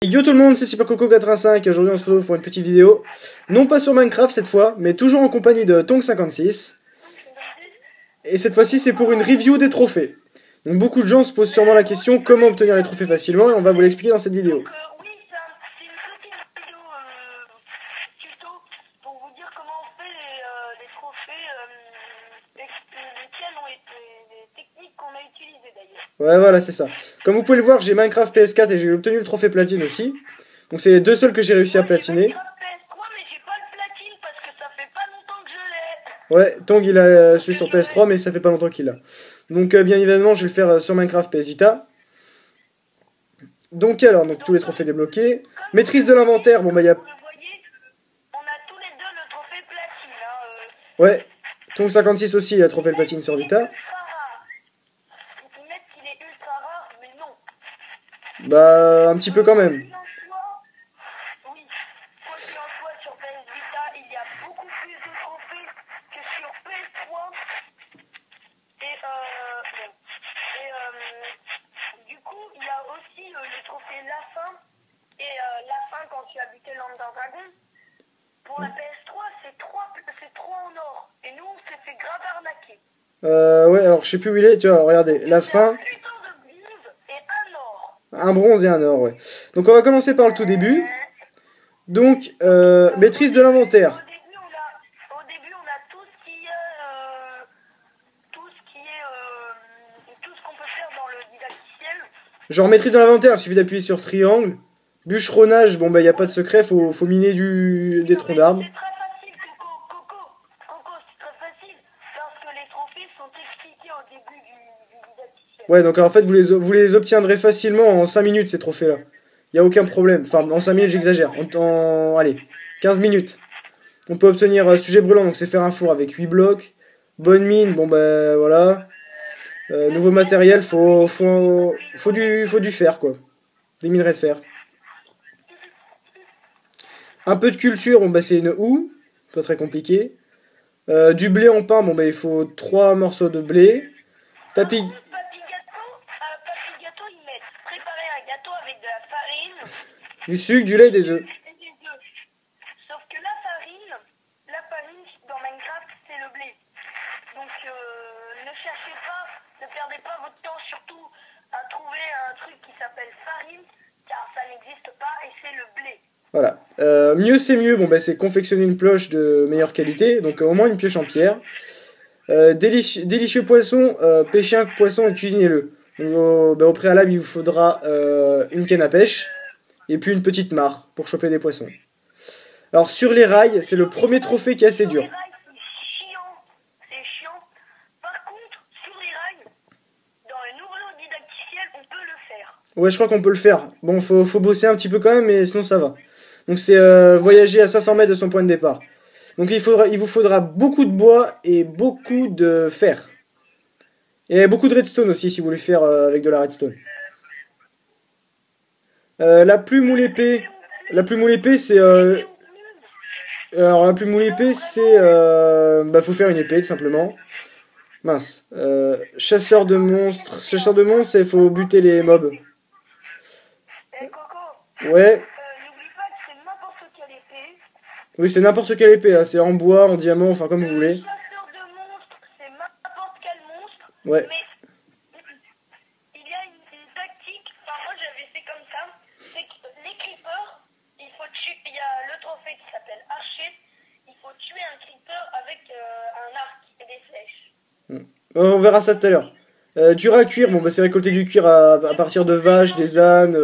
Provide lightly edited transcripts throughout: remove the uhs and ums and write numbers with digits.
Yo tout le monde, c'est SuperCoco85 et aujourd'hui on se retrouve pour une petite vidéo, non pas sur Minecraft cette fois, mais toujours en compagnie de Tonk56. Et cette fois-ci c'est pour une review des trophées. Donc beaucoup de gens se posent sûrement la question comment obtenir les trophées facilement et on va vous l'expliquer dans cette vidéo. Oui, c'est une petite vidéo tuto pour vous dire comment on fait les trophées, lesquels ont été les techniques qu'on a utilisées d'ailleurs. Ouais voilà c'est ça. Comme vous pouvez le voir j'ai Minecraft PS4 et j'ai obtenu le trophée platine aussi. Donc c'est les deux seuls que j'ai réussi à platiner. Minecraft PS3 mais j'ai pas le platine parce que ça fait pas longtemps que je l'ai. Ouais, Tong il a celui sur PS3 mais ça fait pas longtemps qu'il l'a. Donc bien évidemment je vais le faire sur Minecraft PS Vita. Donc tous les trophées débloqués. Maîtrise de l'inventaire, bon bah il y a... Vous le voyez, on a tous les deux le trophée platine. Ouais, Tonk56 aussi il a trophée platine sur Vita. Ils mettent qu'il est ultra rare, mais non. Bah un petit peu quand même. Oui, quoi qu'il en soit, sur PS Vita, il y a beaucoup plus de trophées que sur PS3. Du coup, il y a aussi le trophée La Fin. Et La Fin quand tu as buté l'Ender Dragon. Pour la PS3, c'est 3 en or. Et nous, on s'est fait grave arnaquer. Ouais, alors je sais plus où il est, tu vois, regardez, La Fin, Putain de bronze et un or. un bronze et un or, ouais. Donc on va commencer par le tout début. Donc, maîtrise de l'inventaire. Au début, on a tout ce qui est, tout ce qu'on peut faire dans le didacticiel. Genre maîtrise de l'inventaire, il suffit d'appuyer sur triangle. Bûcheronnage, bon bah il n'y a pas de secret, faut miner des troncs d'arbres. C'est très facile, Coco, c'est très facile, parce que les trophées sont expliqués au début du didacticiel. Ouais, donc en fait vous les obtiendrez facilement en 5 minutes ces trophées-là. Il n'y a aucun problème. Enfin, en 5 minutes j'exagère. Allez, 15 minutes. On peut obtenir sujet brûlant, donc c'est faire un four avec 8 blocs. Bonne mine, bon bah voilà. Nouveau matériel, faut du fer quoi. Des minerais de fer. Un peu de culture, bon bah c'est une houe, pas très compliqué. Du blé en pain, bon bah il faut 3 morceaux de blé. Papy gâteau, ils mettent préparer un gâteau avec de la farine. Du sucre, du lait et des œufs. Sauf que la farine dans Minecraft, c'est le blé. Donc ne cherchez pas, ne perdez pas votre temps surtout à trouver un truc qui s'appelle farine, car ça n'existe pas et c'est le blé. Voilà. Mieux c'est mieux, bon bah c'est confectionner une pioche de meilleure qualité, donc au moins une pioche en pierre. Délicieux poisson, pêchez un poisson et cuisinez-le. Au préalable il vous faudra une canne à pêche et puis une petite mare pour choper des poissons. Alors sur les rails, c'est le premier trophée qui est assez dur. Sur les rails, c'est chiant. Par contre, sur les rails, dans le nouveau didacticiel, on peut le faire. Ouais, je crois qu'on peut le faire. Bon, faut bosser un petit peu quand même, mais sinon ça va. Donc c'est voyager à 500 mètres de son point de départ. Donc il vous faudra beaucoup de bois et beaucoup de fer. Et beaucoup de redstone aussi si vous voulez faire avec de la redstone. La plume ou l'épée. La plume ou l'épée c'est... alors la plume ou l'épée c'est... faut faire une épée tout simplement. Mince. Chasseur de monstres. Chasseur de monstres, il faut buter les mobs. Coco, Ouais. n'oublie pas que c'est n'importe quelle épée. Oui, c'est n'importe quelle épée, hein. C'est en bois, en diamant, enfin comme vous voulez. Chasseur de monstres, c'est n'importe quel monstre. Ouais. Mais il y a une tactique, enfin moi j'avais fait comme ça, c'est que les creepers, il y a le trophée qui s'appelle archer, il faut tuer un creeper avec un arc et des flèches. On verra ça tout à l'heure. Dur à cuire, bon bah c'est récolter du cuir à partir de vaches, des ânes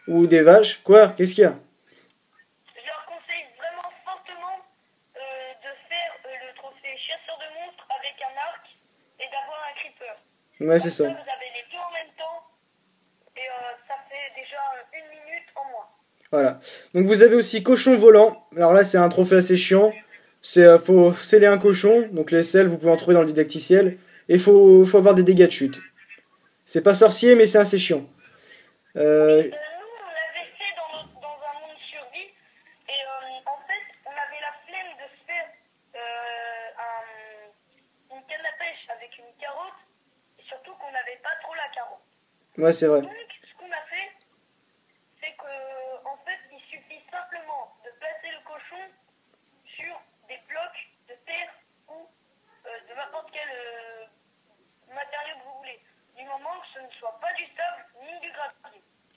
ou des vaches. Quoi? Qu'est-ce qu'il y a? Je leur conseille vraiment fortement de faire le trophée chasseur de monstres avec un arc et d'avoir un creeper. Ouais, c'est ça. Vous avez les deux en même temps et ça fait déjà 1 minute en moins. Voilà. Donc vous avez aussi cochon volant. Alors là c'est un trophée assez chiant. C'est faut sceller un cochon. Donc les selles vous pouvez en trouver dans le didacticiel. Et faut avoir des dégâts de chute. C'est pas sorcier mais c'est assez chiant. Nous, on l'avait fait dans un monde survie et en fait, on avait la flemme de se faire une canne à pêche avec une carotte et surtout qu'on n'avait pas trop la carotte. Ouais, c'est vrai. Donc, ce qu'on a fait, c'est que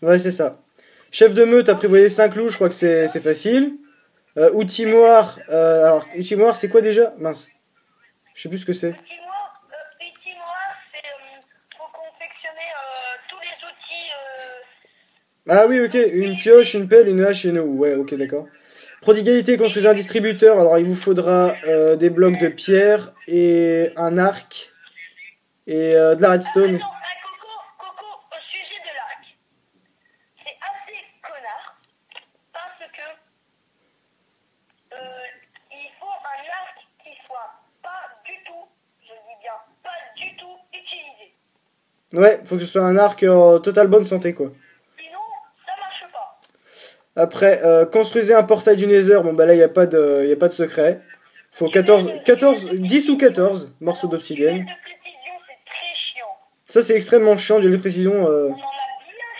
Ouais, c'est ça. Chef de meute, apprivoiser 5 loups, je crois que c'est facile. Outil moire, alors, outil moire, c'est quoi déjà? Mince, je sais plus ce que c'est. Outil noir, c'est pour confectionner tous les outils. Ah oui, ok, une pioche, une pelle, une hache et une houe. Ouais, ok, d'accord. Prodigalité, construisez un distributeur. Alors, il vous faudra des blocs de pierre et un arc et de la redstone. Attends, Coco, au sujet de l'arc. C'est assez connard parce que il faut un arc qui soit pas du tout, je dis bien, pas du tout utilisé. Ouais, faut que ce soit un arc en totale bonne santé, quoi. Sinon, ça marche pas. Après, construisez un portail du Nether. Bon, bah là, y a pas de secret. Faut 10 ou 14 morceaux Alors, duel d'obsidienne. de précision, c'est très chiant. Ça, c'est extrêmement chiant, du de précision. On en a bien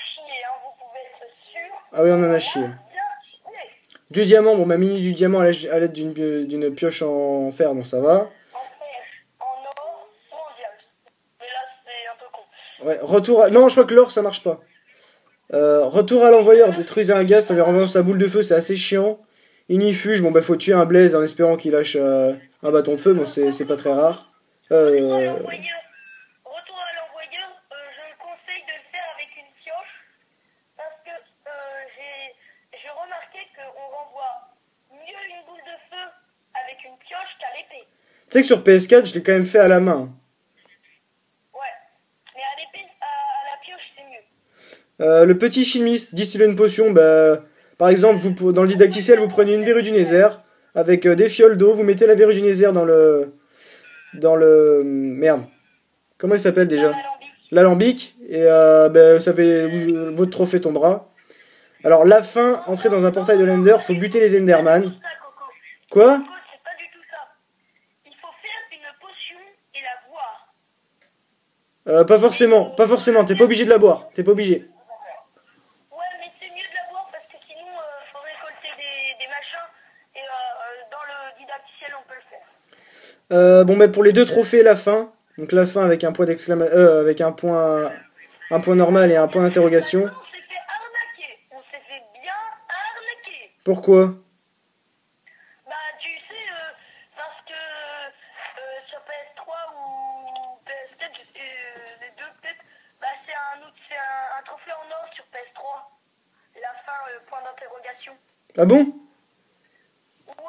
chié, hein, vous pouvez être sûr. Ah oui, on en On a a chié. bien chié. Du diamant, bon, ma mini du diamant à l'aide d'une pioche en fer, donc ça va. En fer, en or ou en diamant. Mais là, c'est un peu con. Ouais, retour à... Non, je crois que l'or, ça marche pas. Retour à l'envoyeur, détruisez un gast en lui renvoyant sa boule de feu, c'est assez chiant. Ignifuge, bon bah faut tuer un blaze en espérant qu'il lâche un bâton de feu, bon c'est pas très rare. Euh... Retour à l'envoyeur, je conseille de le faire avec une pioche parce que j'ai remarqué qu'on renvoie mieux une boule de feu avec une pioche qu'à l'épée. Tu sais que sur PS4, je l'ai quand même fait à la main. Ouais, mais à l'épée, à la pioche, c'est mieux. Le petit chimiste, distiller une potion, bah, par exemple, dans le didacticiel, vous prenez une verrue du Nether avec des fioles d'eau, vous mettez la verrue du Nether merde, comment il s'appelle Dans déjà? l'alambic. L'alambic, et bah, ça fait, votre trophée tombera. Alors, la fin, entrer dans un portail de l'Ender, faut buter les Enderman. C'est ça, Coco. Quoi? Coco, c'est pas du tout ça. Il faut faire une potion et la boire. Pas forcément, t'es pas obligé de la boire, t'es pas obligé. Ouais, mais c'est mieux de la boire parce que sinon, faut récolter des machins et dans le didacticiel, on peut le faire. Bon, bah, pour les deux trophées, la fin, donc la fin avec un point avec un point normal et un point d'interrogation. On s'est fait arnaquer. On s'est fait bien arnaquer. Pourquoi? Bah, tu sais, parce que sur PS3 ou PS4, les deux peut-être, bah, c'est un trophée en or sur PS3. La fin, point d'interrogation. Ah bon? Ouais,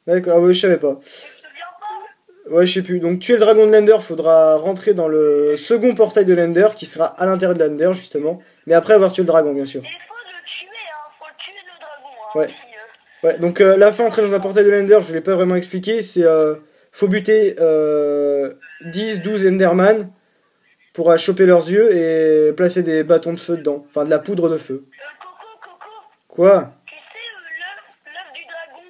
D'accord, ah ouais, je savais pas. tu te souviens pas? Ouais, je sais plus. Donc, tuer le dragon de l'Ender, faudra rentrer dans le second portail de l'Ender, qui sera à l'intérieur de l'Ender, justement. Mais après avoir tué le dragon, bien sûr. Et faut le tuer, hein, faut tuer le dragon, hein, Ouais. aussi, Ouais, donc la fin, entrer dans un portail de l'Ender, je ne l'ai pas vraiment expliqué, c'est faut buter 10-12 Enderman pour choper leurs yeux et placer des bâtons de feu dedans. Enfin, de la poudre de feu. Coco, Quoi? tu sais, l'œuf du dragon,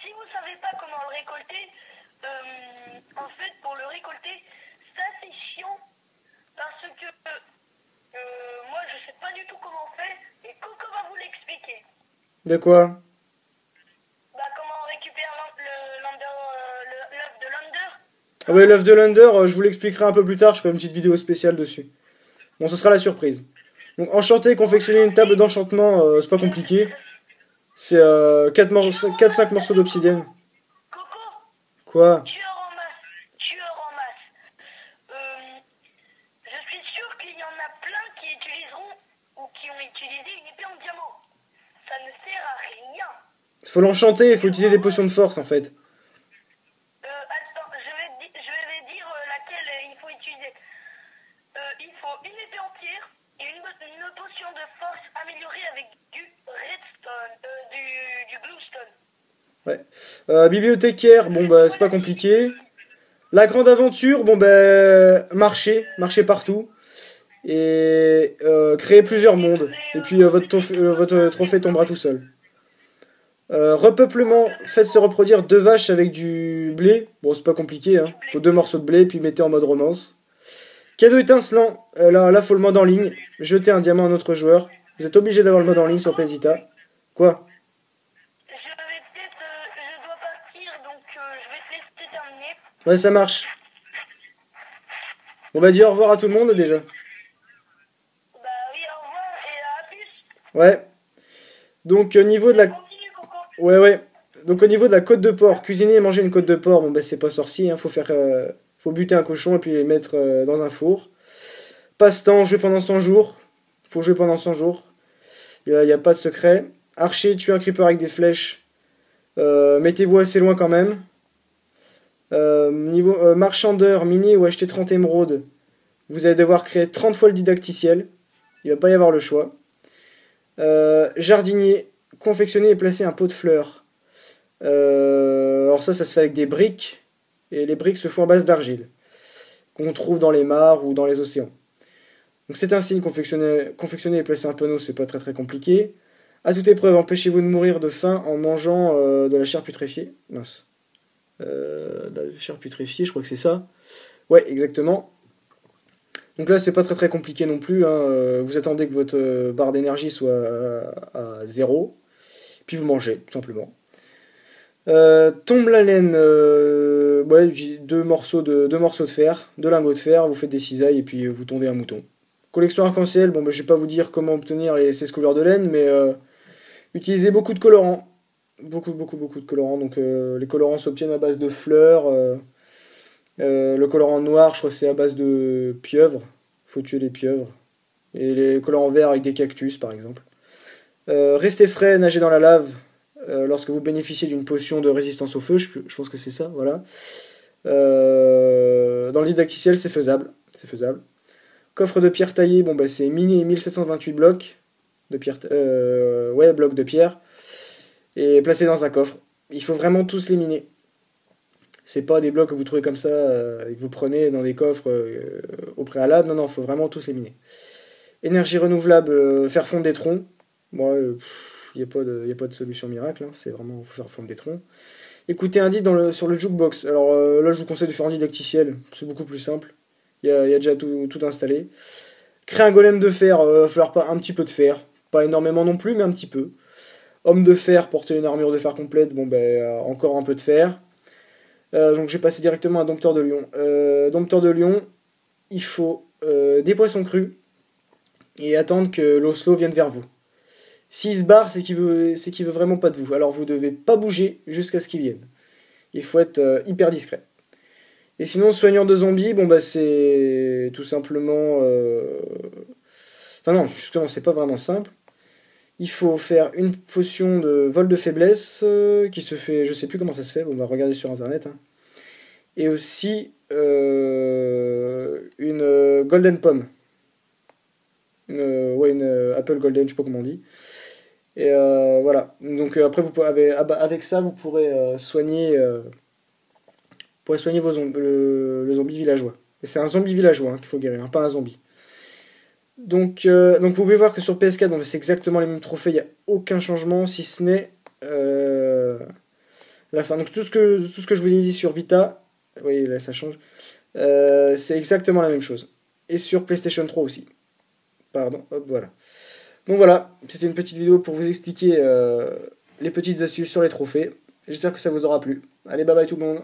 si vous savez pas comment le récolter, en fait, pour le récolter, ça c'est chiant, parce que moi je sais pas du tout comment on fait, et Coco va vous l'expliquer. De quoi? Bah, comment on récupère l'œuf de l'Under? Ah ouais, l'œuf de l'Under, je vous l'expliquerai un peu plus tard, je ferai une petite vidéo spéciale dessus. Bon, ce sera la surprise. Donc, enchanter, confectionner une table d'enchantement, c'est pas compliqué. C'est 4-5 morceaux d'obsidienne. Coco, Quoi? tueur en masse. Je suis sûr qu'il y en a plein qui utiliseront ou qui ont utilisé une épée en diamant. Ça ne sert à rien. Faut l'enchanter, il faut utiliser des potions de force en fait. Attends, je vais dire laquelle il faut utiliser. Il faut une épée en pierre et une potion de force améliorée avec du redstone, du bluestone. Ouais. Bibliothécaire, bon bah c'est pas compliqué. La grande aventure, bon bah marcher partout. Et créer plusieurs mondes. Et puis votre trophée tombera tout seul. Repeuplement, faites se reproduire 2 vaches avec du blé. Bon, c'est pas compliqué, hein. Faut 2 morceaux de blé, puis mettez en mode romance. Cadeau étincelant, là, faut le mode en ligne. Jetez un diamant à un autre joueur. Vous êtes obligé d'avoir le mode en ligne sur PS Vita. Quoi? Je dois partir, donc je vais te laisser terminer. Ouais, ça marche. On va dire au revoir à tout le monde déjà. Bah oui, au revoir. Ouais. Donc, au niveau de la... Continue, Coco. Ouais, ouais. Donc, au niveau de la côte de porc, cuisiner et manger une côte de porc, bon, bah, c'est pas sorcier, hein. Faut buter un cochon et puis les mettre dans un four. Passe-temps, jouer pendant 100 jours. Faut jouer pendant 100 jours. Y a pas de secret. Archer, tuer un creeper avec des flèches. Mettez-vous assez loin quand même. Niveau marchandeur, miner ou acheter 30 émeraudes. Vous allez devoir créer 30 fois le didacticiel. Il va pas y avoir le choix. Jardinier, confectionner et placer un pot de fleurs. Alors ça se fait avec des briques. Et les briques se font à base d'argile. Qu'on trouve dans les mares ou dans les océans. Donc c'est un signe, confectionner et placer un panneau, c'est pas très très compliqué. À toute épreuve, empêchez-vous de mourir de faim en mangeant de la chair putréfiée. Mince. De la chair putréfiée, je crois que c'est ça. Ouais, exactement. Donc là, c'est pas très très compliqué non plus, hein. Vous attendez que votre barre d'énergie soit à 0. Puis vous mangez, tout simplement. Tombe la laine, ouais, deux morceaux de fer, deux lingots de fer, vous faites des cisailles et puis vous tondez un mouton. Collection arc-en-ciel, bon, bah, je vais pas vous dire comment obtenir les 16 couleurs de laine, mais utilisez beaucoup de colorants. Beaucoup de colorants. Donc les colorants s'obtiennent à base de fleurs. Le colorant noir, je crois que c'est à base de pieuvres. Faut tuer les pieuvres. Et les colorants verts avec des cactus, par exemple. Restez frais, nagez dans la lave. Lorsque vous bénéficiez d'une potion de résistance au feu, je pense que c'est ça, voilà. Dans le didacticiel, c'est faisable. C'est faisable. Coffre de pierre taillée, bon bah c'est miner 1728 blocs de pierre, ouais, blocs de pierre et placés dans un coffre. Il faut vraiment tous les miner. C'est pas des blocs que vous trouvez comme ça et que vous prenez dans des coffres au préalable. Non, non, il faut vraiment tous les miner. Énergie renouvelable, faire fondre des troncs. Bon, il n'y a pas de solution miracle, hein. C'est vraiment, faut faire fondre des troncs. Écoutez un disque sur le jukebox. Alors là, je vous conseille de faire un didacticiel. C'est beaucoup plus simple. Il y a déjà tout installé. Créer un golem de fer, il va falloir pas un petit peu de fer. Pas énormément non plus, mais un petit peu. Homme de fer, porter une armure de fer complète, bon ben encore un peu de fer. Donc je vais passer directement à dompteur de lion. Dompteur de lion, il faut des poissons crus et attendre que l'oslo vienne vers vous. S'il se barre, c'est qu'il veut vraiment pas de vous. Alors vous devez pas bouger jusqu'à ce qu'il vienne. Il faut être hyper discret. Et sinon, soigneur de zombies, bon bah c'est tout simplement... Enfin non, justement, c'est pas vraiment simple. Il faut faire une potion de vol de faiblesse qui se fait... Je sais plus comment ça se fait, on va regarder sur internet, hein. Et aussi une golden pomme. Ouais, une apple golden, je sais pas comment on dit. Et voilà. Donc après, avec ça, vous pourrez soigner le zombie villageois. Et c'est un zombie villageois, hein, qu'il faut guérir, hein, pas un zombie. Donc vous pouvez voir que sur PS4, bon, c'est exactement les mêmes trophées, il n'y a aucun changement, si ce n'est la fin. Donc tout ce que je vous ai dit sur Vita, oui, là ça change, c'est exactement la même chose. Et sur PlayStation 3 aussi. Pardon, hop, voilà. Donc voilà, c'était une petite vidéo pour vous expliquer les petites astuces sur les trophées. J'espère que ça vous aura plu. Allez, bye bye tout le monde.